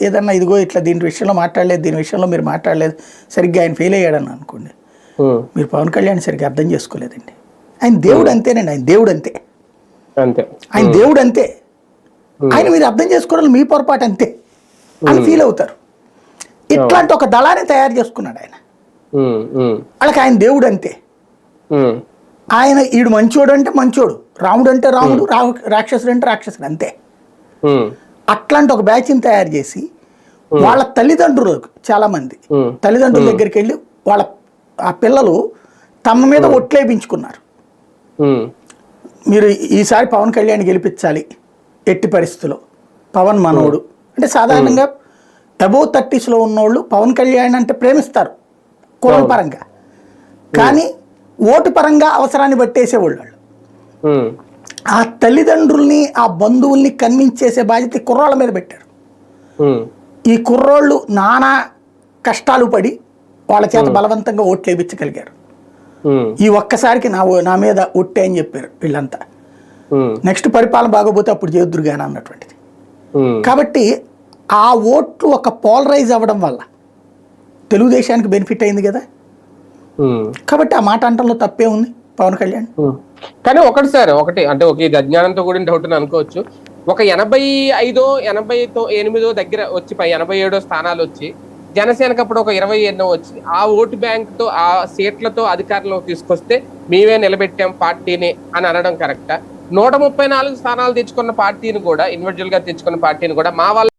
ఏదన్నా ఇదిగో ఇట్లా దీని విషయంలో మాట్లాడలేదు, దీని విషయంలో మీరు మాట్లాడలేదు, సరిగ్గా ఆయన ఫెయిల్ అయ్యాడని అనుకోండి, మీరు పవన్ కళ్యాణ్ సరిగ్గా అర్థం చేసుకోలేదండి. ఆయన దేవుడు అంతేనండి, ఆయన దేవుడు అంతే, ఆయన దేవుడు అంతే, ఆయన మీరు అర్థం చేసుకోవడం మీ పొరపాటు అంతే అని ఫీల్ అవుతారు. ఇట్లాంటి ఒక దళాన్ని తయారు చేసుకున్నాడు ఆయన. వాళ్ళకి ఆయన దేవుడు అంతే. ఆయన ఈడు మంచోడు అంటే మంచోడు, రాముడు అంటే రాముడు, రాక్షసుడు అంటే రాక్షసుడు అంతే. అట్లాంటి ఒక బ్యాచ్ని తయారు చేసి వాళ్ళ తల్లిదండ్రులు చాలా మంది తల్లిదండ్రుల దగ్గరికి వెళ్ళి వాళ్ళ ఆ పిల్లలు తమ మీద ఒట్లేపించుకున్నారు, మీరు ఈసారి పవన్ కళ్యాణ్ గెలిపించాలి ఎట్టి పరిస్థితుల్లో, పవన్ మనోడు అంటే సాధారణంగా అబోవ్ 30s ఉన్నోళ్ళు పవన్ కళ్యాణ్ అంటే ప్రేమిస్తారు కులం పరంగా, కానీ ఓటు పరంగా అవసరాన్ని బట్టేసేవాళ్ళు. ఆ తల్లిదండ్రుల్ని ఆ బంధువుల్ని కన్విన్స్ చేసే బాధ్యత కుర్రోళ్ళ మీద పెట్టారు. ఈ కుర్రోళ్ళు నానా కష్టాలు పడి వాళ్ళ చేత బలవంతంగా ఓట్లు వేయించగలిగారు. ఈ ఒక్కసారికి నా మీద ఒట్టే అని చెప్పారు వీళ్ళంతా. నెక్స్ట్ పరిపాలన బాగోపోతే అప్పుడు చేదురు గాని అన్నటువంటిది. కాబట్టి ఆ ఓట్లు ఒక పోలరైజ్ అవ్వడం వల్ల తెలుగుదేశానికి బెనిఫిట్ అయింది కదా. కాబట్టి ఆ మాట అంటంలో తప్పే ఉంది పవన్ కళ్యాణ్. కానీ ఒకటి అంటే ఒక ఇది అజ్ఞానంతో కూడిన డౌట్ అని అనుకోవచ్చు. ఒక 85-88 దగ్గర వచ్చి 87 స్థానాలు వచ్చి జనసేనకు అప్పుడు ఒక 28 వచ్చి ఆ ఓటు బ్యాంక్ తో ఆ సీట్లతో అధికారంలో తీసుకొస్తే మేమే నిలబెట్టాం పార్టీని అని అనడం కరెక్టా? 134 స్థానాలు తెచ్చుకున్న పార్టీని కూడా, ఇండివిజువల్ గా తెచ్చుకున్న పార్టీని కూడా మా వాళ్ళ